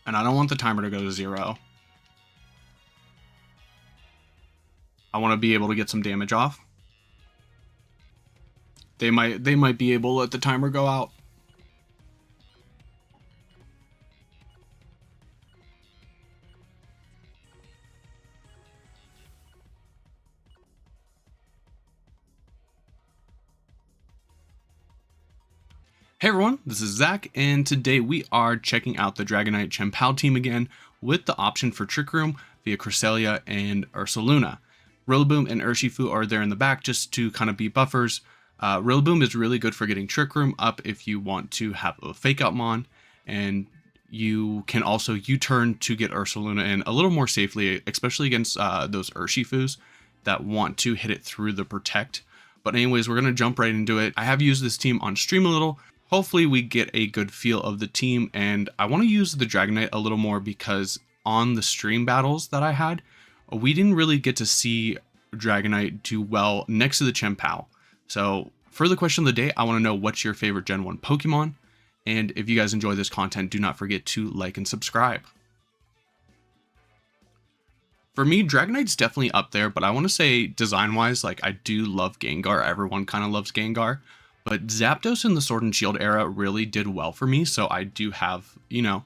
And I don't want the timer to go to 0. I want to be able to get some damage off. They might be able to let the timer go out. Hey everyone, this is Zach, and today we are checking out the Dragonite Chien-Pao team again with the option for Trick Room via Cresselia and Ursaluna. Rillaboom and Urshifu are there in the back just to kind of be buffers. Rillaboom is really good for getting Trick Room up if you want to have a Fake Out Mon, and you can also U-turn to get Ursaluna in a little more safely, especially against those Urshifus that want to hit it through the Protect. But anyways, we're going to jump right into it. I have used this team on stream a little. Hopefully we get a good feel of the team, and I want to use the Dragonite a little more because on the stream battles that I had, we didn't really get to see Dragonite do well next to the Chien-Pao. So for the question of the day, I want to know what's your favorite Gen 1 Pokemon, and if you guys enjoy this content, do not forget to like and subscribe. For me, Dragonite's definitely up there, but I want to say design-wise, like I do love Gengar. Everyone kind of loves Gengar. But Zapdos in the Sword and Shield era really did well for me, so I do have, you know,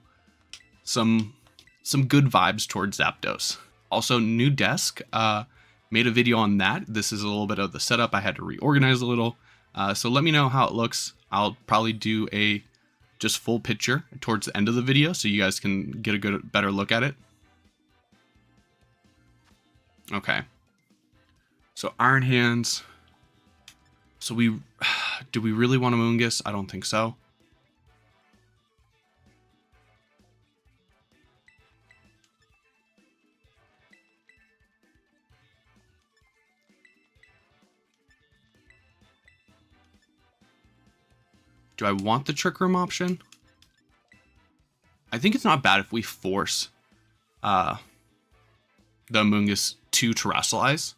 some good vibes towards Zapdos. Also, new desk, made a video on that. This is a little bit of the setup. I had to reorganize a little, so let me know how it looks. I'll probably do a just full picture towards the end of the video so you guys can get a better look at it. Okay, so Iron Hands. So do we really want a Moongus? I don't think so. Do I want the Trick Room option? I think it's not bad if we force the Moongus to Terastallize.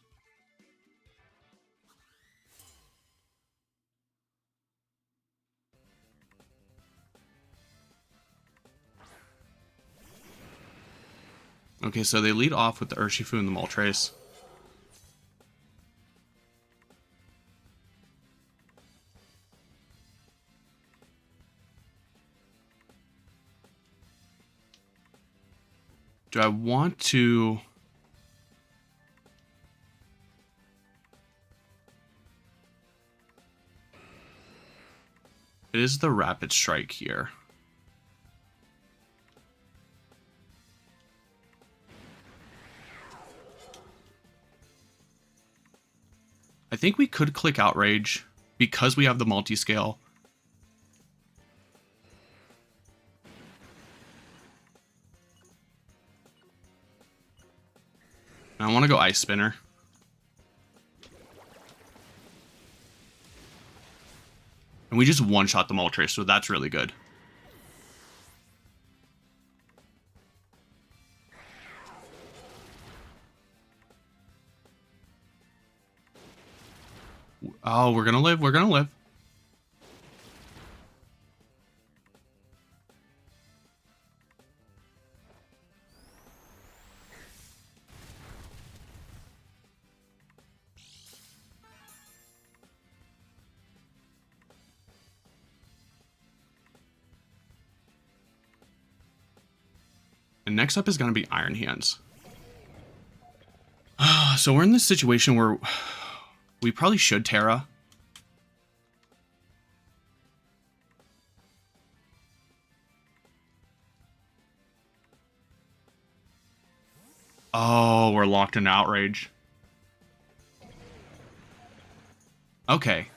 Okay, so they lead off with the Urshifu and the Moltres. Do I want to... It is the Rapid Strike here. I think we could click Outrage because we have the multi-scale. I want to go Ice Spinner. And we just one-shot the Moltres, so that's really good. Oh, we're gonna live. We're gonna live. And next up is gonna be Iron Hands. So we're in this situation where we probably should Terra. Oh, we're locked in Outrage. Okay.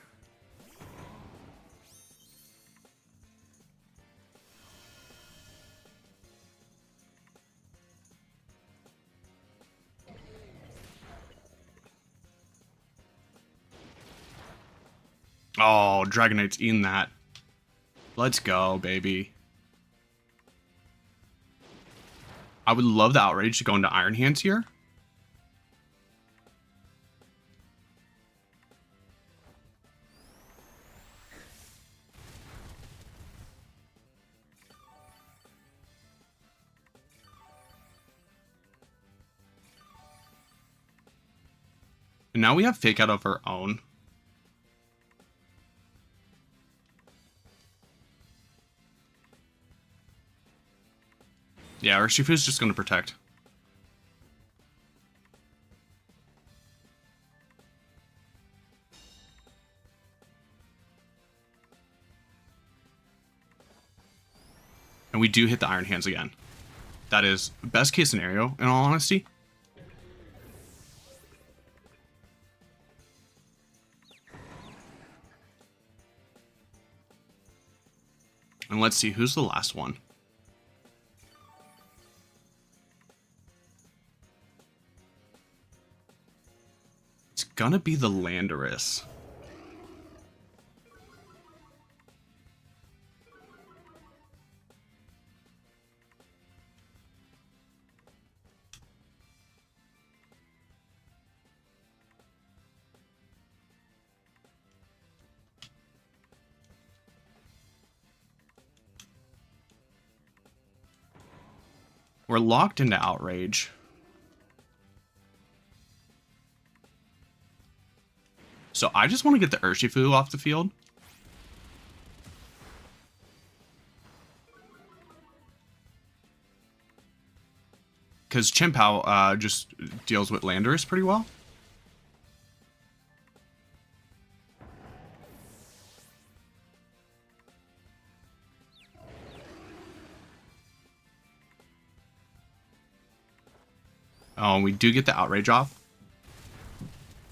Oh, Dragonite's eating that. Let's go, baby. I would love the Outrage to go into Iron Hands here. And now we have Fake Out of our own. Yeah, Urshifu's just going to protect. And we do hit the Iron Hands again. That is best case scenario, in all honesty. And let's see, who's the last one? It's gonna be the Landorus. We're locked into Outrage. So I just want to get the Urshifu off the field. Because Chien-Pao just deals with Landorus pretty well. Oh, and we do get the Outrage off.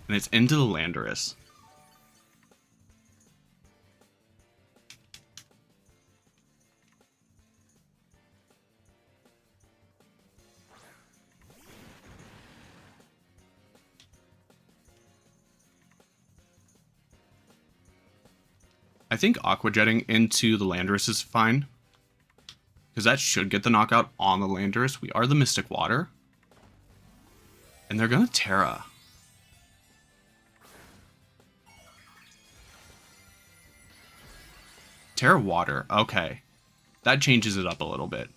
And it's into the Landorus. I think Aqua Jetting into the Landorus is fine. Because that should get the knockout on the Landorus. We are the Mystic Water. And they're going to Terra. Terra Water. Okay. That changes it up a little bit.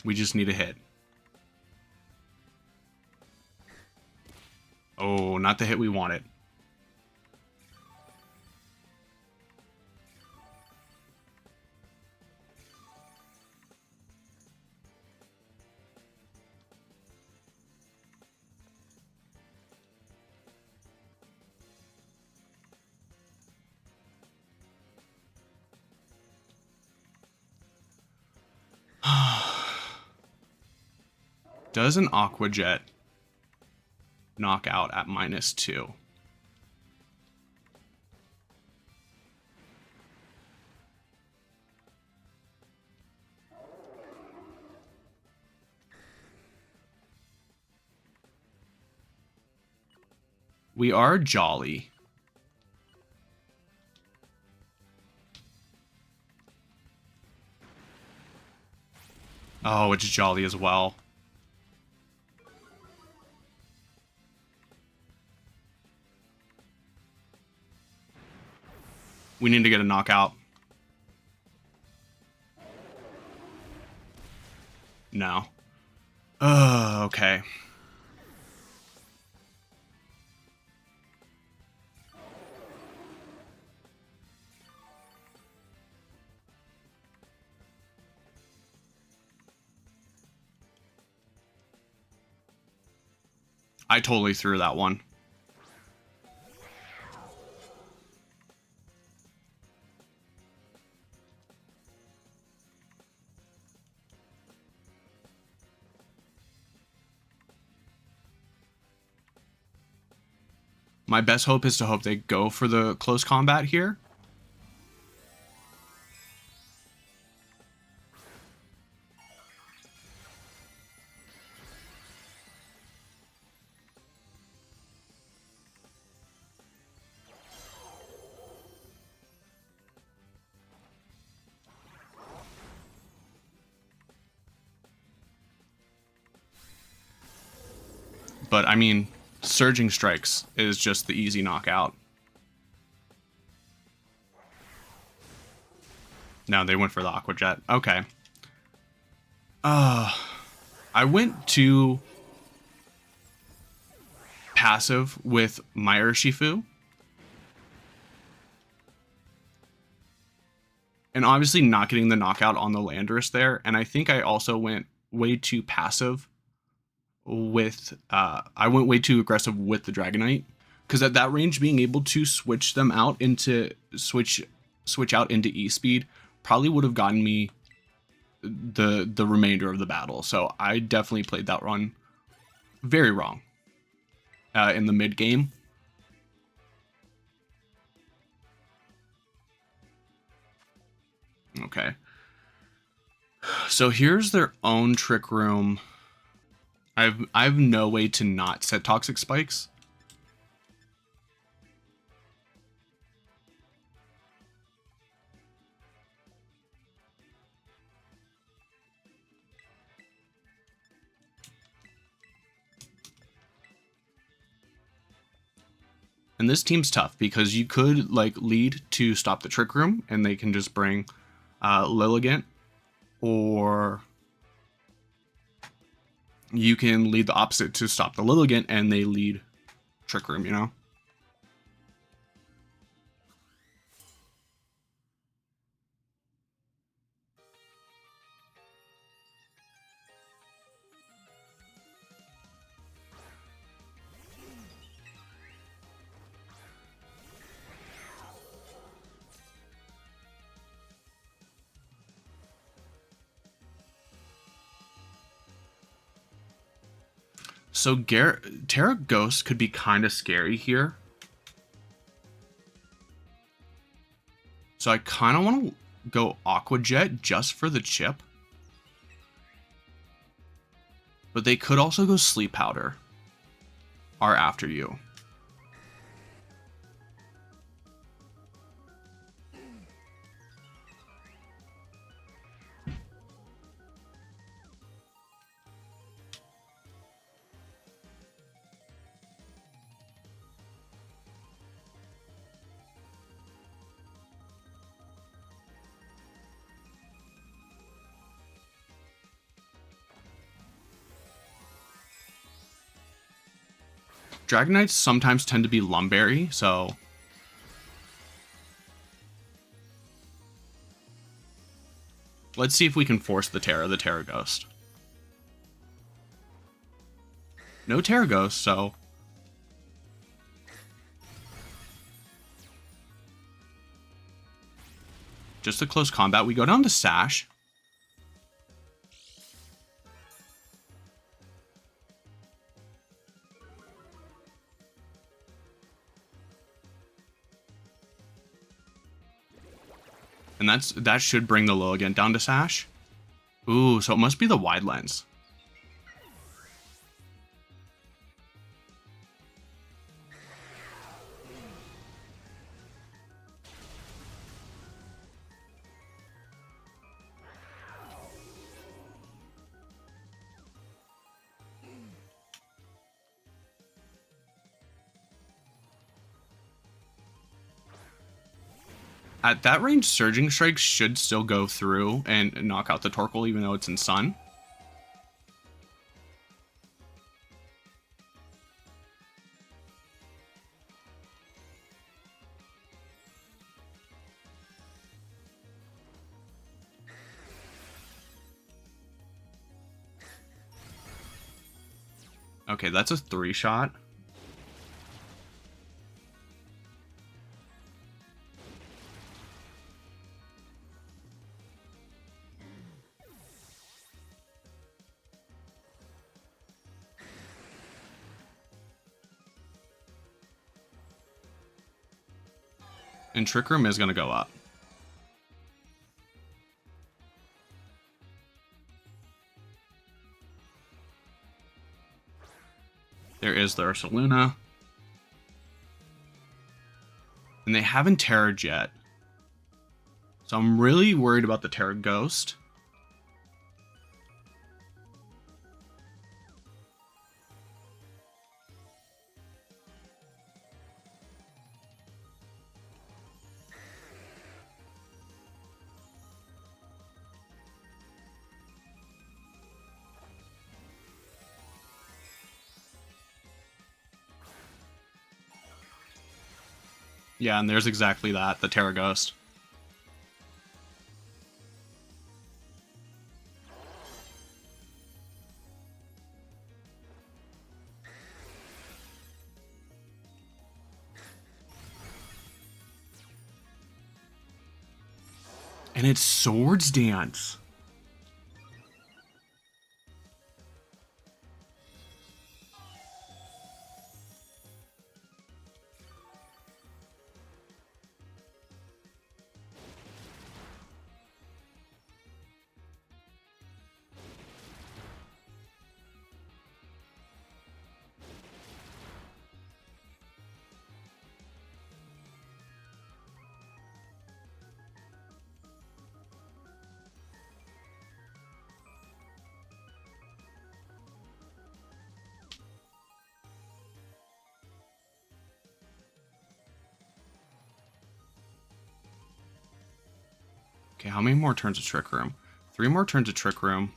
We just need a hit. Oh, not the hit we wanted. Does an Aqua Jet knock out at -2? We are Jolly. Oh, it's Jolly as well. We need to get a knockout. No. Okay. I totally threw that one. My best hope is to hope they go for the close combat here. But I mean, Surging Strikes is just the easy knockout. No, they went for the Aqua Jet. Okay. I went to passive with my Urshifu. And obviously not getting the knockout on the Landorus there. And I think I also went way too passive with... I went way too aggressive with the Dragonite. Because at that range, being able to switch them out into... Switch out into E-Speed probably would have gotten me the remainder of the battle. So I definitely played that run very wrong in the mid game. Okay. So here's their own Trick Room. I've no way to not set Toxic Spikes. And this team's tough because you could like lead to stop the Trick Room and they can just bring Lilligant, or you can lead the opposite to stop the Lilligant and they lead Trick Room, you know? So Terra Ghost could be kind of scary here. So I kind of want to go Aqua Jet just for the chip. But they could also go Sleep Powder. Are after you. Dragonites sometimes tend to be Lumberry, so... Let's see if we can force the Terra Ghost. No Terra Ghost, so... Just a close combat. We go down to Sash. And that should bring the Lilligant down to Sash. Ooh, so it must be the Wide Lens. At that range, Surging Strike should still go through and knock out the Torkoal, even though it's in Sun. Okay, that's a 3-shot. And Trick Room is going to go up. There is the Ursaluna. And they haven't Terra'd yet. So I'm really worried about the Terra Ghost. Yeah, and there's exactly that, the Terra Ghost. And it's Swords Dance. Okay, how many more turns of Trick Room? 3 more turns of Trick Room.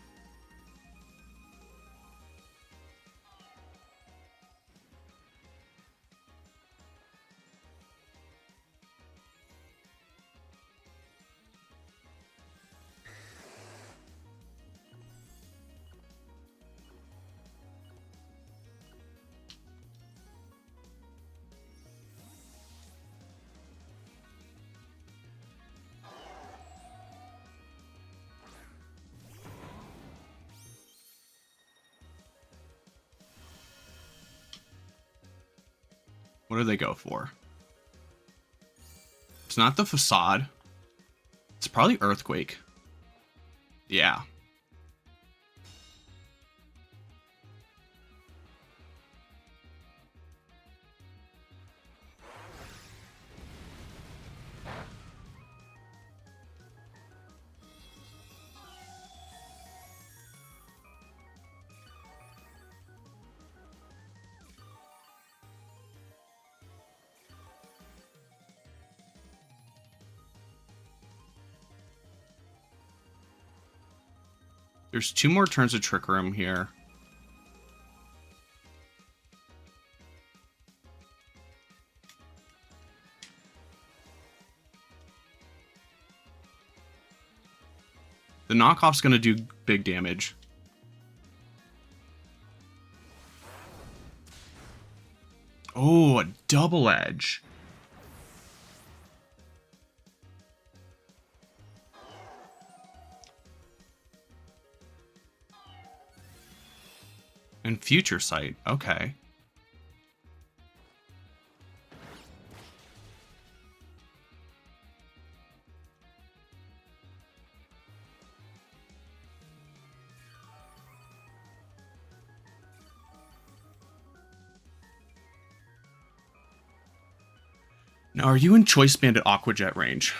What do they go for? It's not the Facade. It's probably Earthquake. Yeah. There's 2 more turns of Trick Room here. The knockoff's going to do big damage. Oh, a double edge. And Future Sight. Okay. Now, are you in Choice Bandit Aqua Jet range?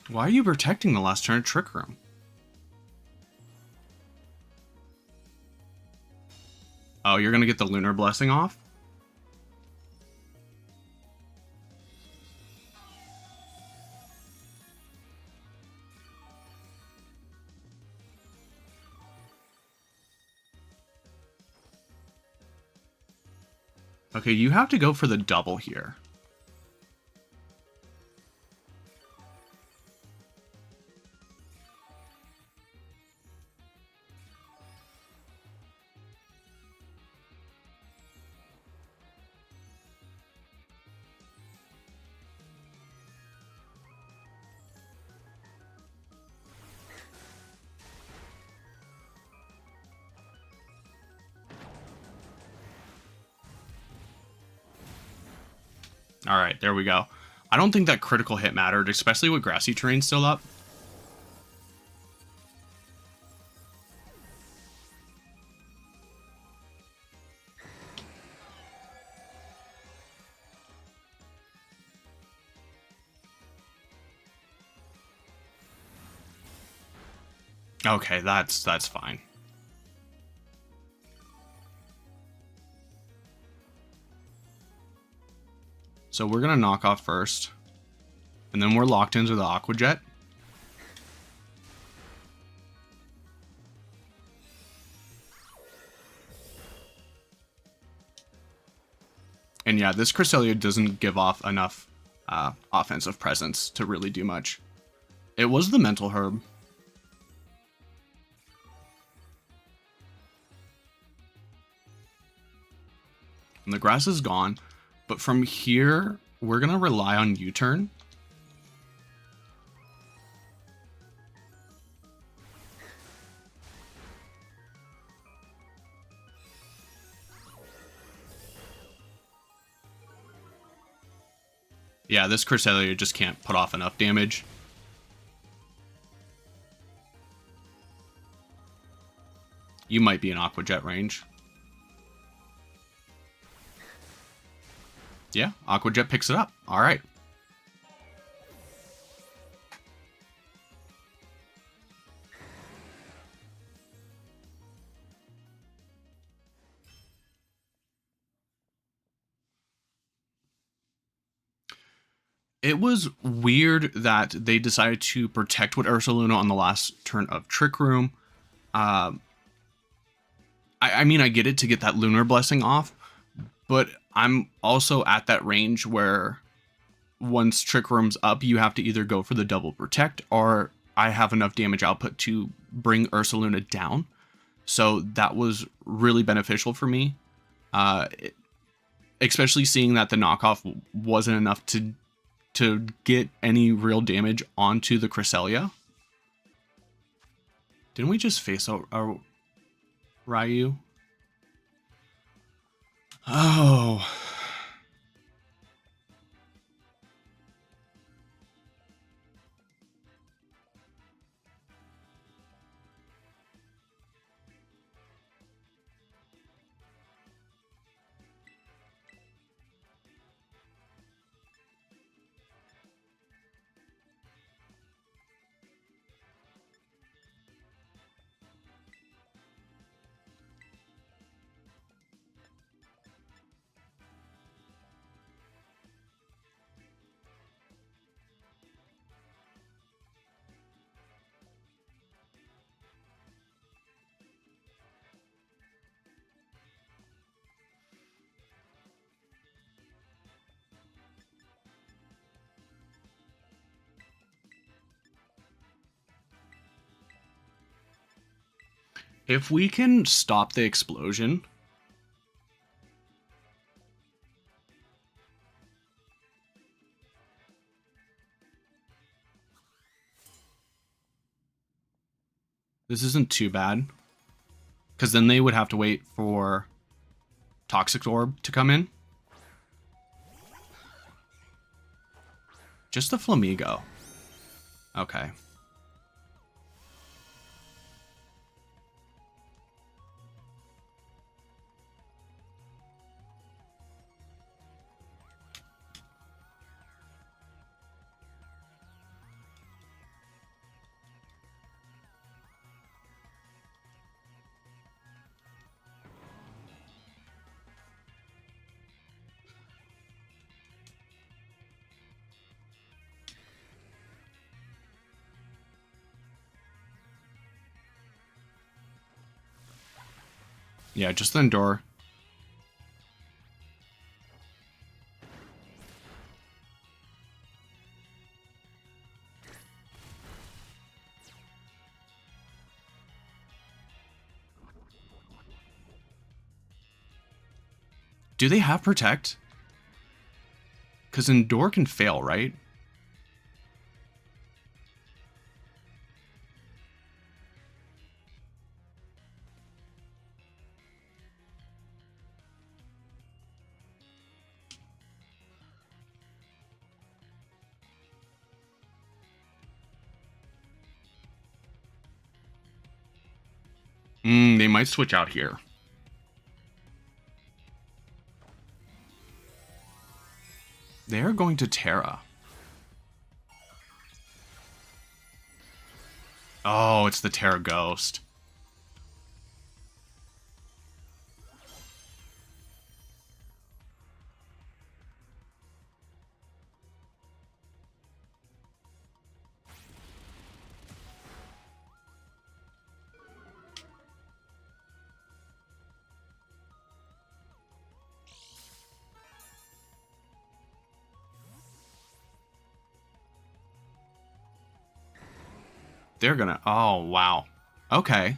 Why are you protecting the last turn of Trick Room? Oh, you're going to get the Lunar Blessing off? Okay, you have to go for the double here. All right, there we go. I don't think that critical hit mattered, especially with Grassy Terrain still up. Okay, that's fine. So we're going to knock off first. And then we're locked into the Aqua Jet. And yeah, this Cresselia doesn't give off enough offensive presence to really do much. It was the Mental Herb. And the grass is gone. But from here, we're going to rely on U-turn. Yeah, this Cresselia just can't put off enough damage. You might be in Aqua Jet range. Yeah, Aqua Jet picks it up. All right. It was weird that they decided to protect with Ursaluna on the last turn of Trick Room. I mean, I get it to get that Lunar Blessing off, but I'm also at that range where once Trick Room's up, you have to either go for the double protect or I have enough damage output to bring Ursaluna down. So that was really beneficial for me, especially seeing that the knockoff wasn't enough to get any real damage onto the Cresselia. Didn't we just face a Ryu? Oh. If we can stop the explosion. This isn't too bad. Because then they would have to wait for Toxic Orb to come in. Just the Flamigo. Okay. Yeah, just the Endure. Do they have Protect? Because Endure can fail, right? They might switch out here. They're going to Terra. Oh, it's the Terra Ghost. They're gonna... Oh, wow. Okay.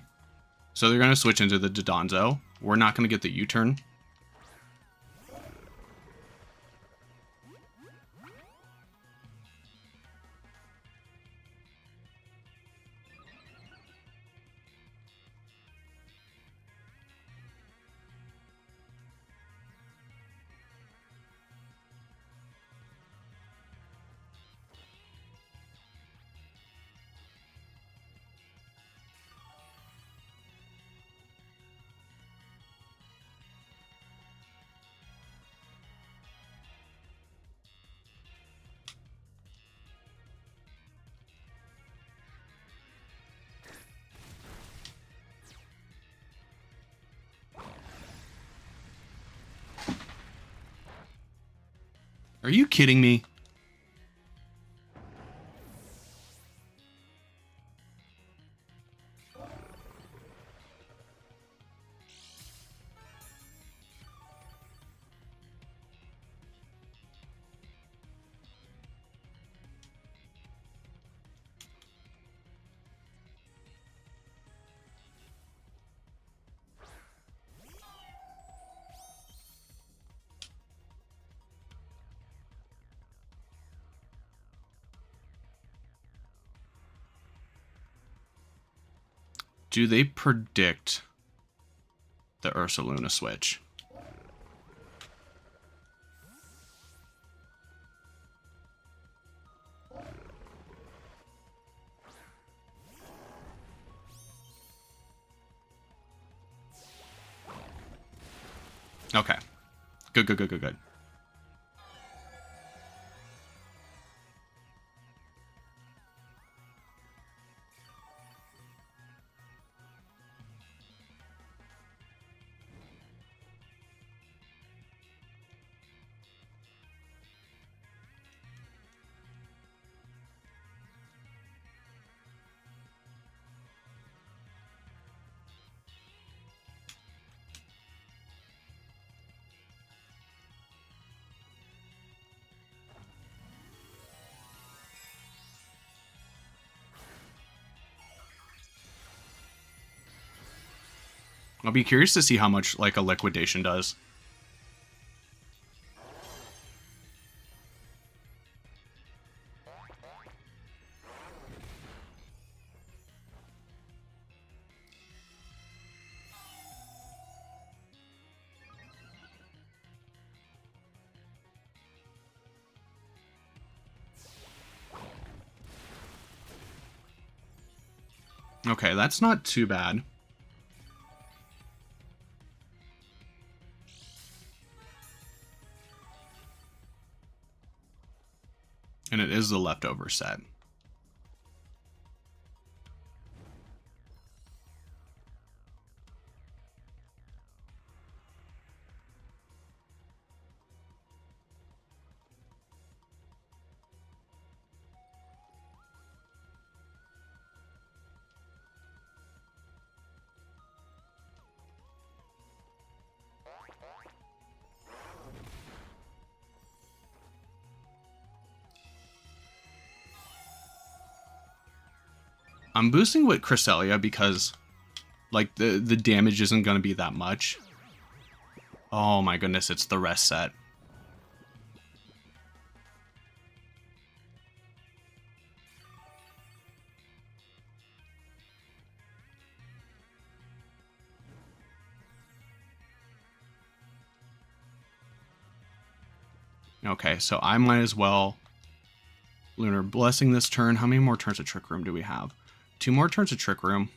So they're gonna switch into the Dodonzo. We're not gonna get the U-turn. Are you kidding me? Do they predict the Ursaluna switch? Okay. Good, good, good, good, good. I'll be curious to see how much, like, a liquidation does. Okay, that's not too bad. And it is the leftover set. I'm boosting with Cresselia because, like, the damage isn't going to be that much. Oh my goodness, it's the rest set. Okay, so I might as well Lunar Blessing this turn. How many more turns of Trick Room do we have? 2 more turns of Trick Room.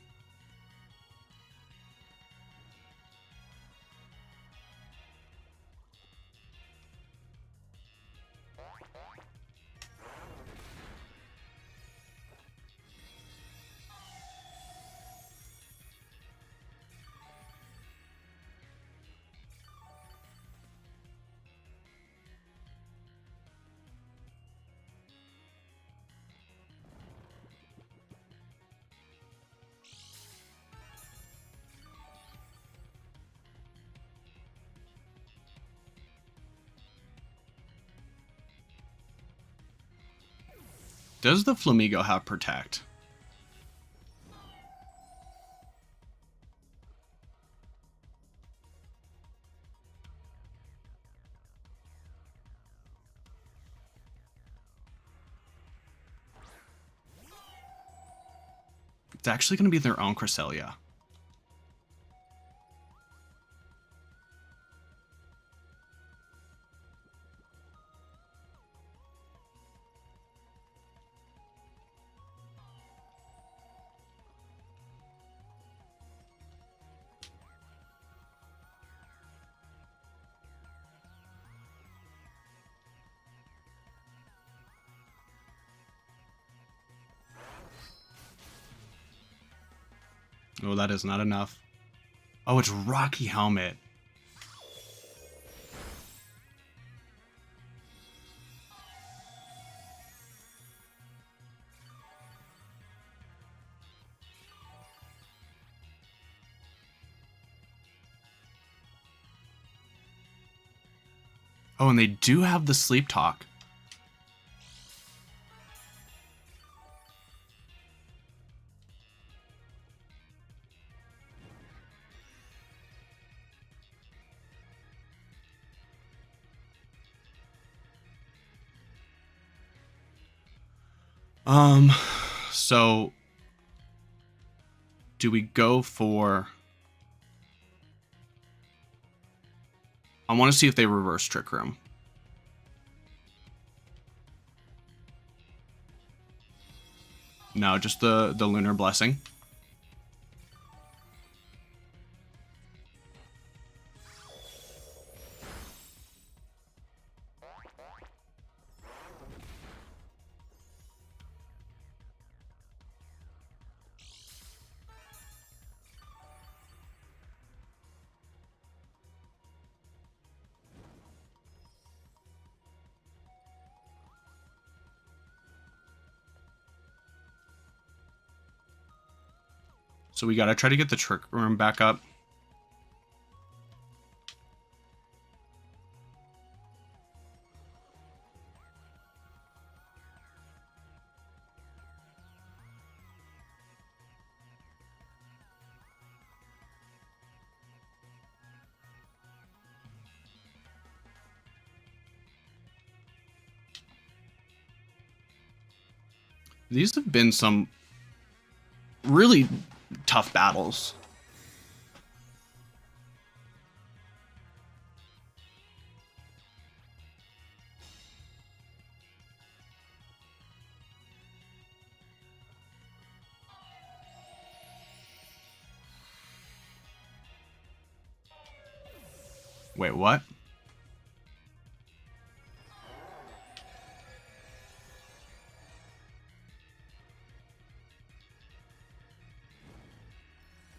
Does the Flamigo have Protect? It's actually going to be their own Cresselia. Oh, that is not enough. Oh, it's Rocky Helmet. Oh, and they do have the Sleep Talk. So do we go for... I want to see if they reverse Trick Room. No, just the Lunar Blessing. So we gotta try to get the Trick Room back up. These have been some really tough battles. Wait, what?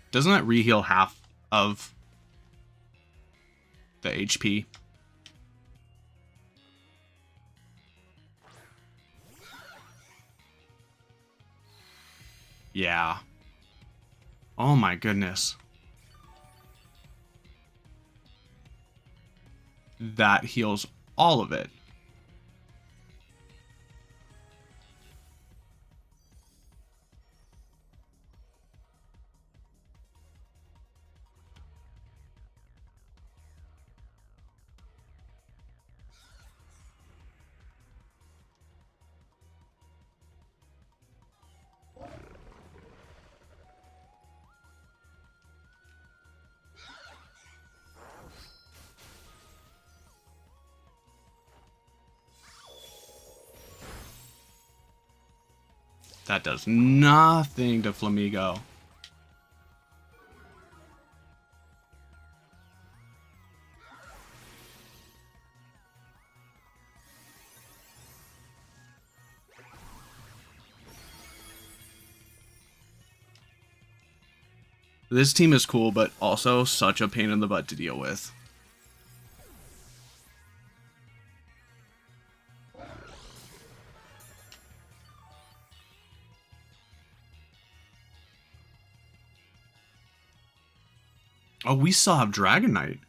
Doesn't that re-heal half of the HP? Yeah. Oh my goodness. That heals all of it. That does nothing to Flamigo. This team is cool, but also such a pain in the butt to deal with. Oh, we still have Dragonite.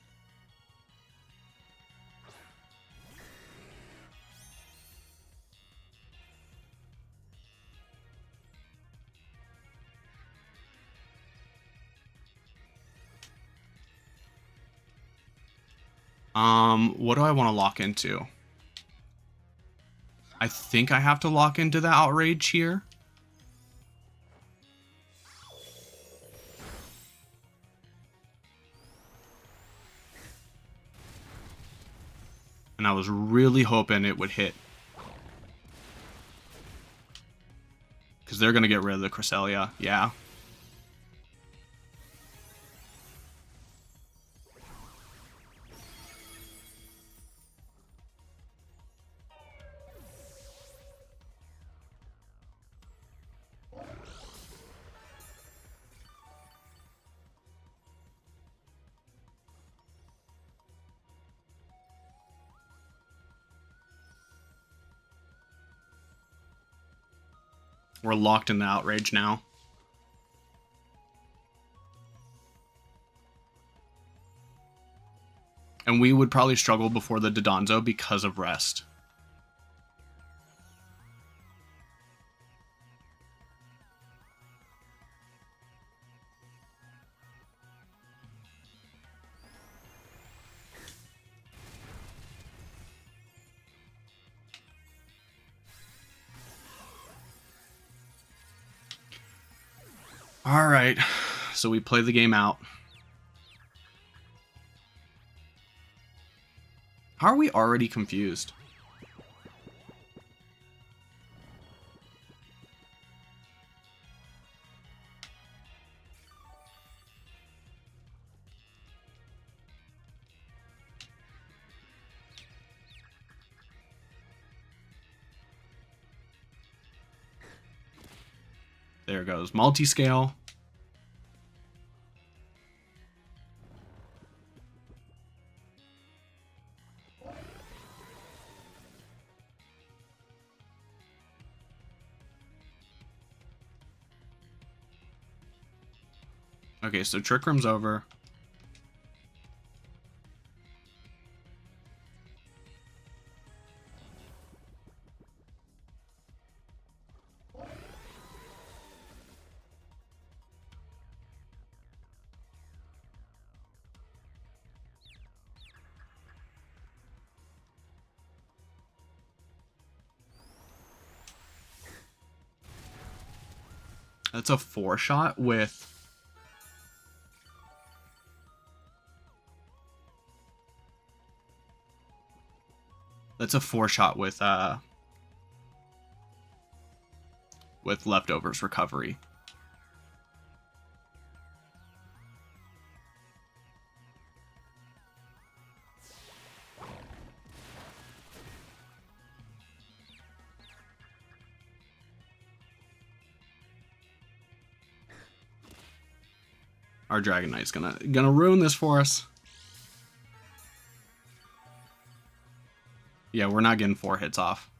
What do I want to lock into? I think I have to lock into the Outrage here. And I was really hoping it would hit. Because they're going to get rid of the Cresselia. Yeah. We're locked in the Outrage now. And we would probably struggle before the Dodonzo because of rest. Alright, so we play the game out. How are we already confused? There goes multi-scale. Okay, so Trick Room's over. That's a 4-shot with... That's a 4-shot with Leftovers Recovery. Our Dragonite's gonna ruin this for us. Yeah, we're not getting 4 hits off.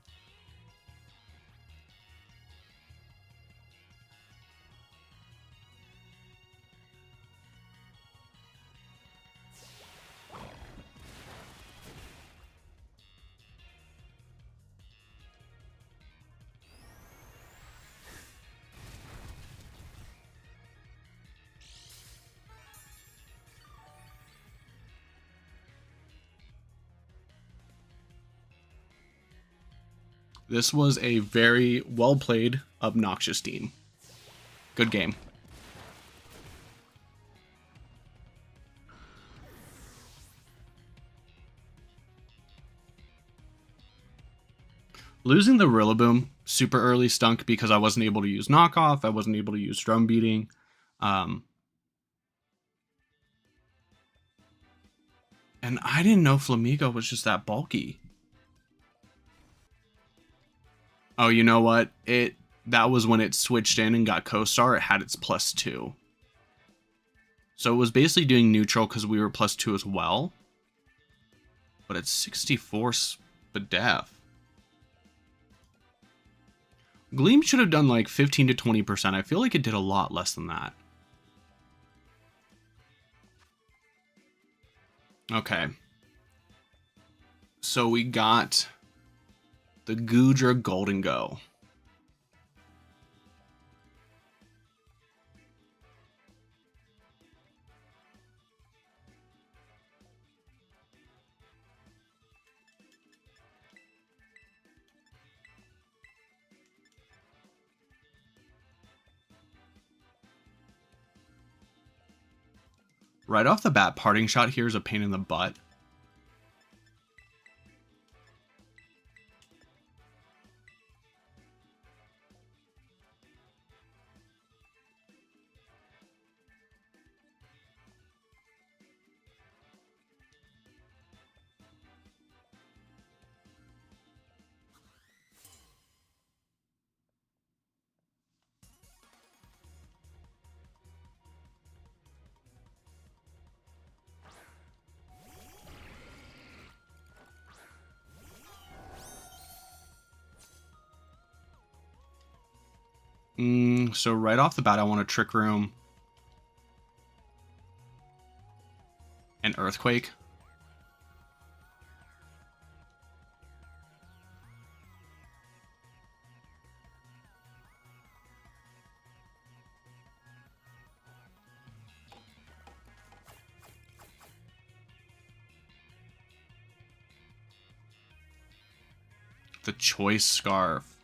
This was a very well-played, obnoxious team. Good game. Losing the Rillaboom super early stunk because I wasn't able to use knockoff. I wasn't able to use drum beating. And I didn't know Flamigo was just that bulky. Oh, you know what? That was when it switched in and got Co-Star. It had its +2. So it was basically doing neutral because we were +2 as well. But it's 64 Spadef. Gleam should have done like 15 to 20%. I feel like it did a lot less than that. Okay. So we got the Goodra Golden Go. Right off the bat, Parting Shot here is a pain in the butt. So right off the bat, I want a Trick Room and Earthquake. The Choice Scarf.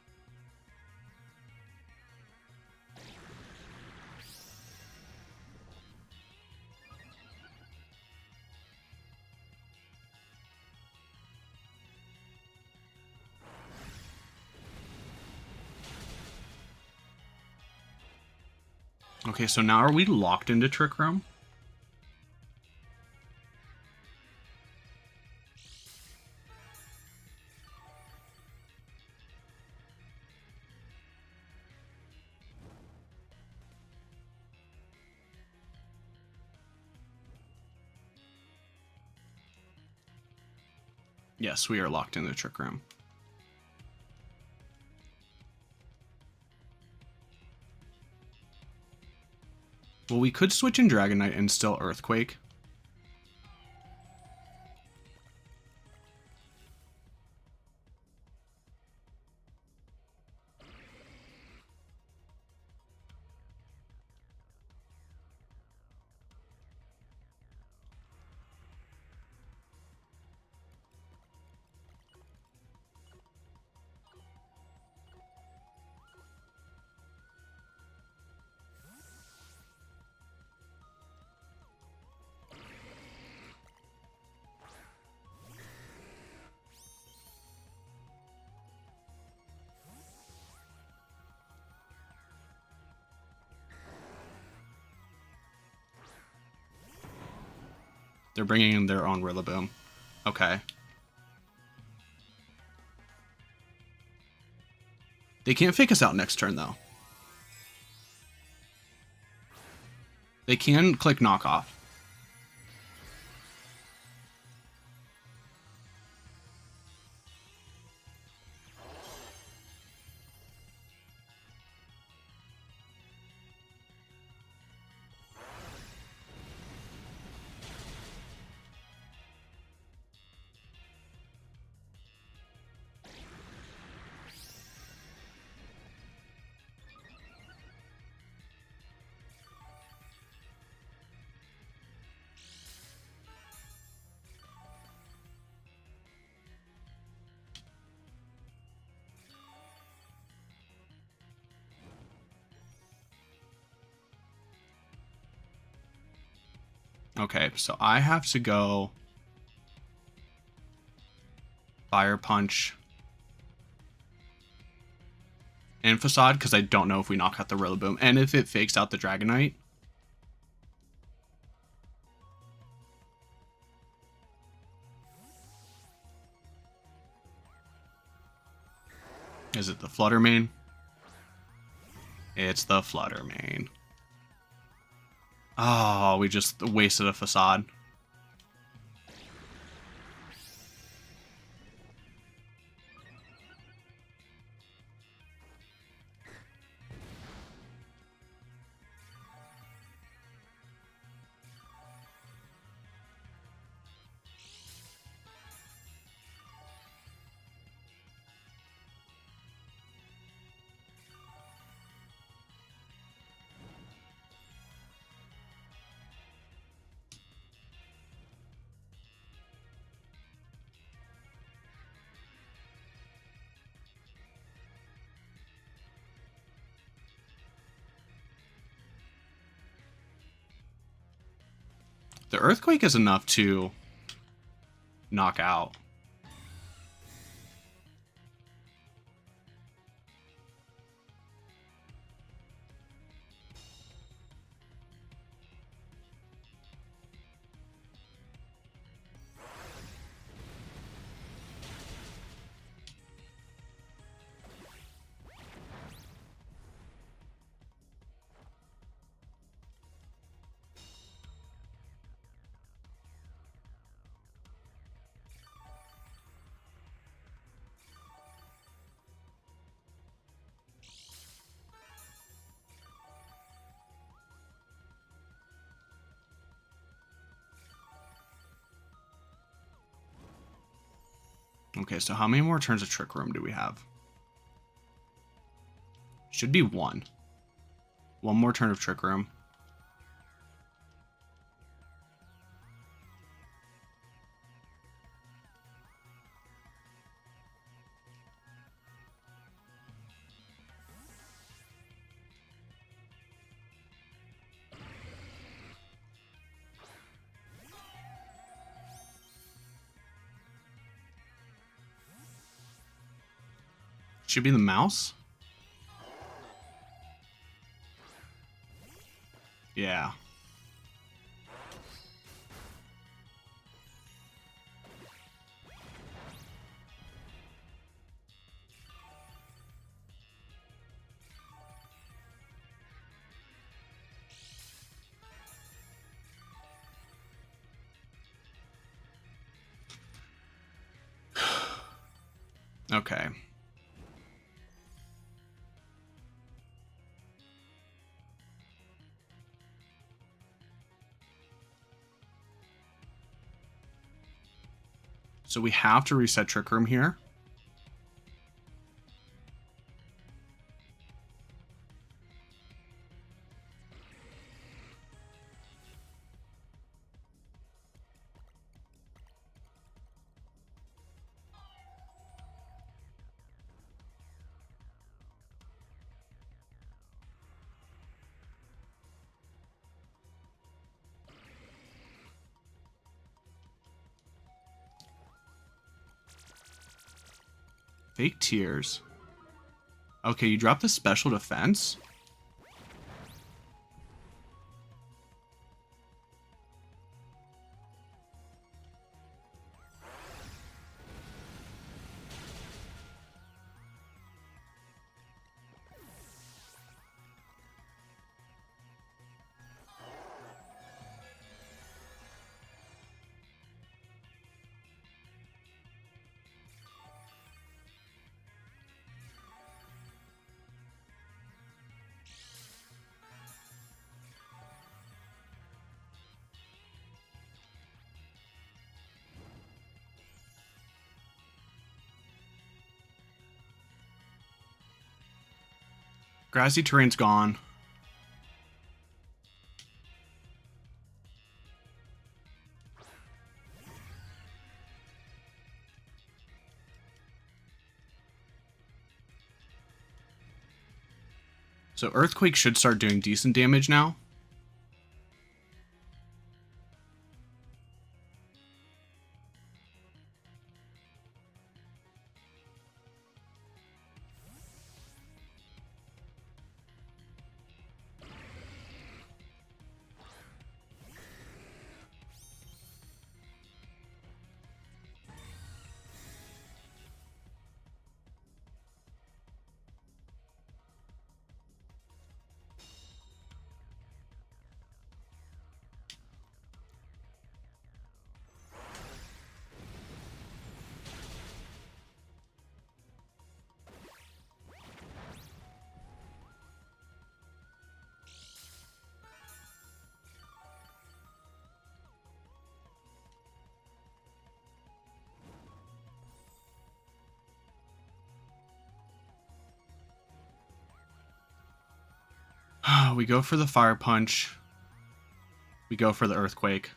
Okay, so now are we locked into Trick Room? Yes, we are locked in the Trick Room. Well, we could switch in Dragonite and still Earthquake. They're bringing in their own Rillaboom. Okay. They can't fake us out next turn, though. They can click Knockoff. Okay, so I have to go Fire Punch and Facade because I don't know if we knock out the Rillaboom and if it fakes out the Dragonite. Is it the Flutter Mane? It's the Flutter Mane. Oh, we just wasted a Facade. The Earthquake is enough to knock out. Okay, so how many more turns of Trick Room do we have? Should be one. One more turn of Trick Room. Should be the mouse. Yeah. Okay. So we have to reset Trick Room here. Fake tears. Okay, you dropped the special defense. Grassy terrain's gone. So Earthquake should start doing decent damage now. We go for the Fire Punch. We go for the Earthquake.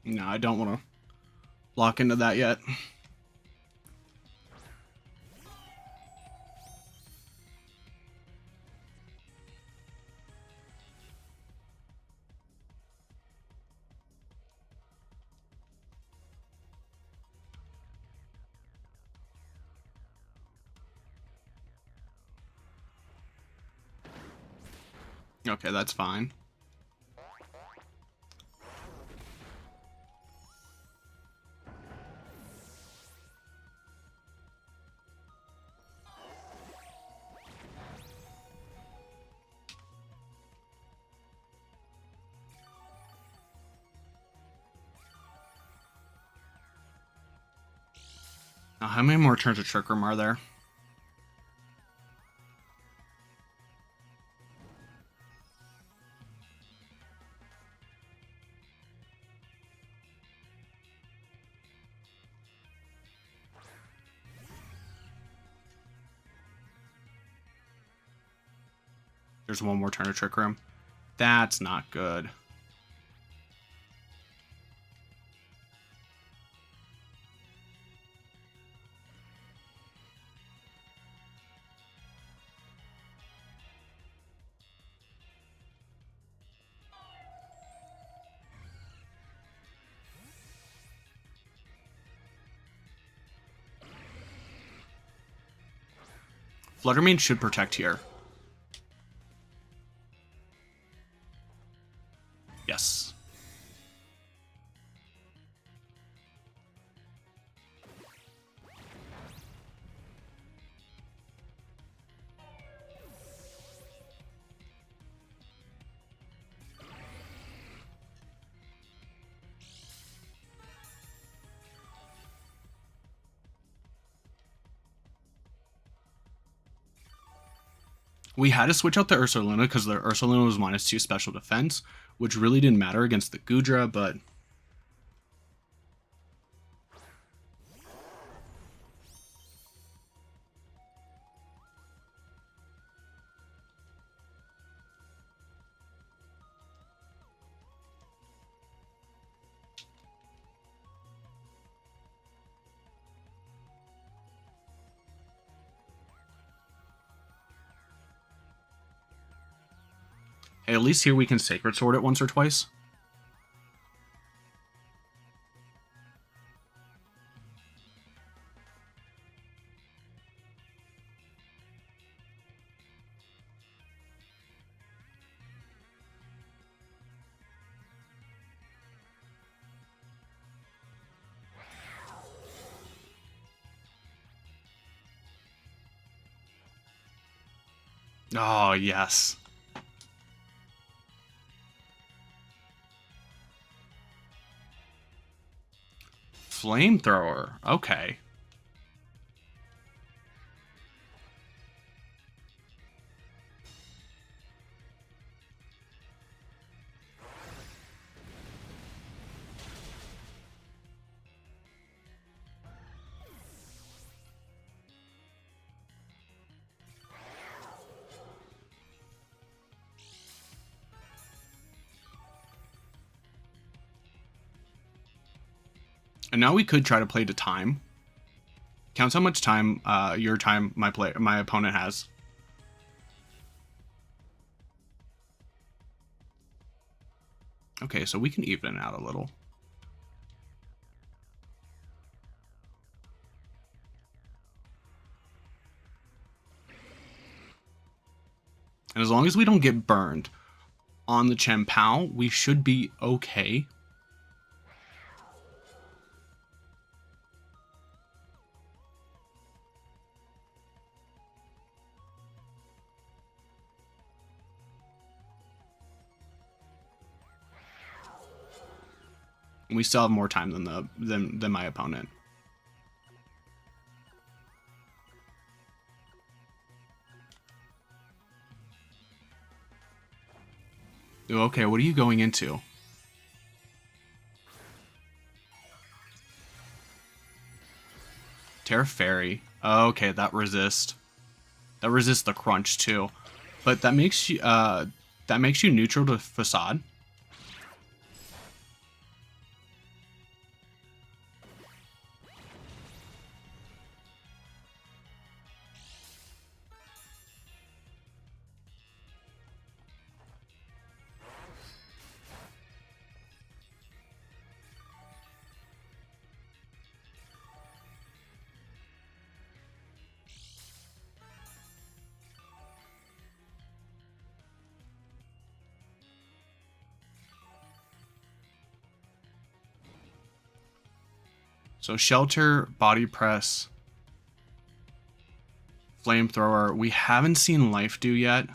No, I don't want to lock into that yet. Okay, that's fine. Now, how many more turns of Trick Room are there? There's one more turn of Trick Room. That's not good. Fluttermane should protect here. Yes. We had to switch out the Ursaluna because the Ursaluna was -2 special defense, which really didn't matter against the Goodra, but... Hey, at least here we can Sacred Sword it once or twice. Oh, yes. Flamethrower. Okay. And now we could try to play to time. Counts how much time my opponent has. Okay, so we can even it out a little. And as long as we don't get burned on the Chien-Pao, we should be okay. We still have more time than my opponent. Okay, what are you going into? Terra Fairy. Okay, that resists the crunch too. But that makes you neutral to Facade. So Shelter, Body Press, Flamethrower. We haven't seen Life Dew yet.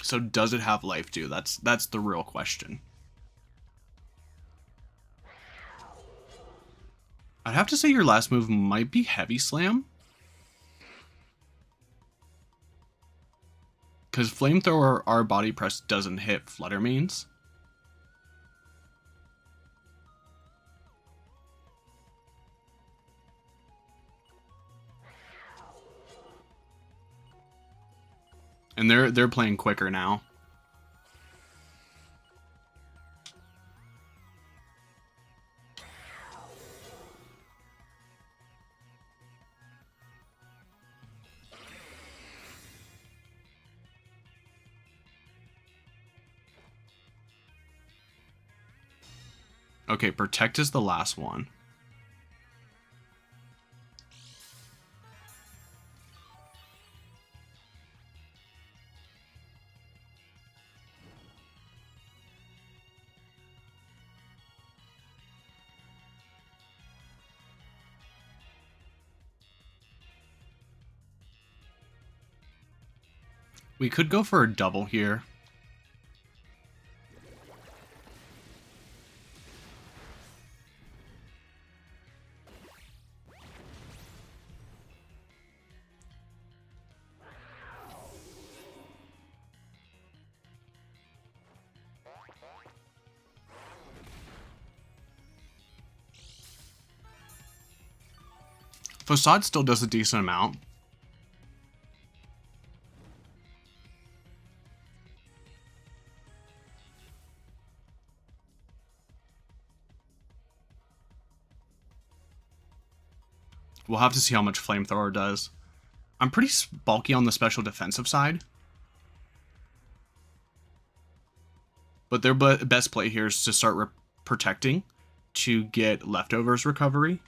So does it have Life Dew? That's the real question. I'd have to say your last move might be Heavy Slam. Because Flamethrower, our Body Press doesn't hit Flutter Mains. And they're playing quicker now. Okay, Protect is the last one. We could go for a double here. Facade still does a decent amount. We'll have to see how much Flamethrower does. I'm pretty bulky on the special defensive side. But their best play here is to start protecting to get Leftovers recovery.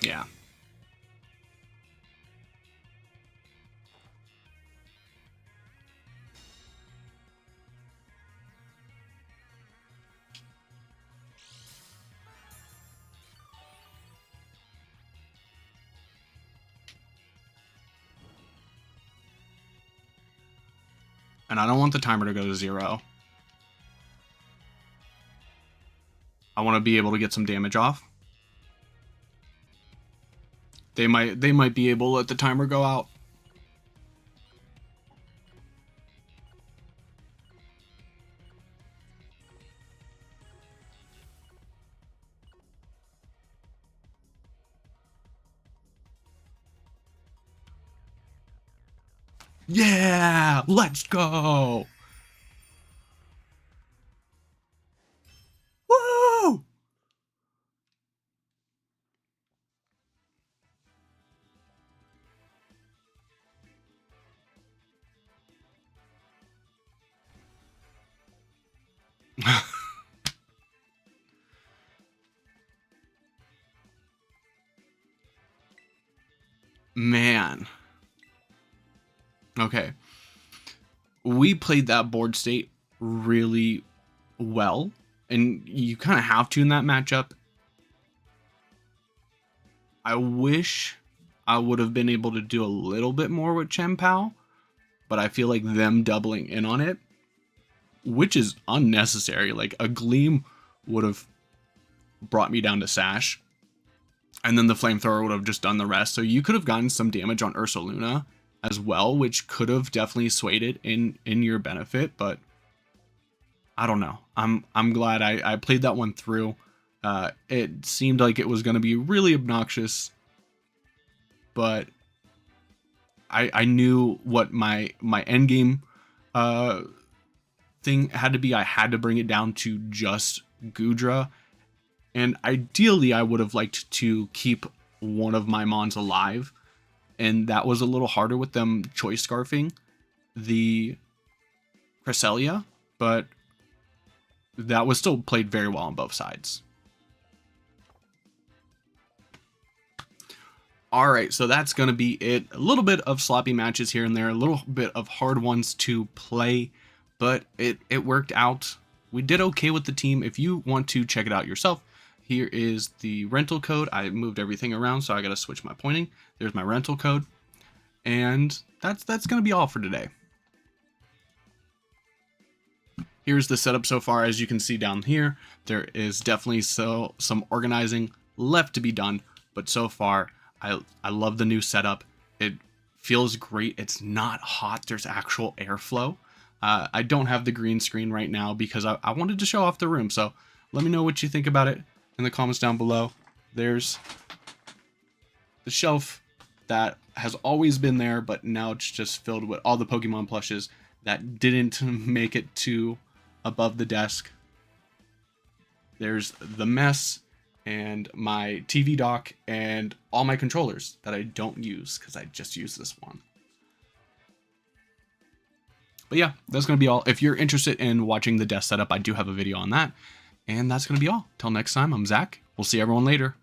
Yeah. And I don't want the timer to go to 0. I want to be able to get some damage off. They might be able to let the timer go out. Yeah, let's go. Woo! Man. Okay. We played that board state really well, and you kind of have to in that matchup. I wish I would have been able to do a little bit more with Chien-Pao, but I feel like them doubling in on it, which is unnecessary. Like, a Gleam would have brought me down to Sash, and then the Flamethrower would have just done the rest. So you could have gotten some damage on Ursaluna as well, which could have definitely swayed it in your benefit, but I don't know. I'm glad I played that one through. It seemed like it was going to be really obnoxious, but I knew what my end game thing had to be I had to bring it down to just Goodra. And ideally, I would have liked to keep one of my Mons alive. And that was a little harder with them choice scarfing the Cresselia, but that was still played very well on both sides. All right, so that's going to be it. A little bit of sloppy matches here and there, a little bit of hard ones to play, but it worked out. We did okay with the team. If you want to check it out yourself, here is the rental code. I moved everything around, so I got to switch my pointing. There's my rental code. And that's going to be all for today. Here's the setup so far. As you can see down here, there is definitely some organizing left to be done, but so far, I love the new setup. It feels great. It's not hot. There's actual airflow. I don't have the green screen right now because I wanted to show off the room. So let me know what you think about it in the comments down below. There's the shelf that has always been there, but now it's just filled with all the Pokemon plushes that didn't make it to above the desk. There's the mess and my TV dock and all my controllers that I don't use because I just use this one. But yeah, that's going to be all. If you're interested in watching the desk setup, I do have a video on that. And that's going to be all. Till next time, I'm Zach. We'll see everyone later.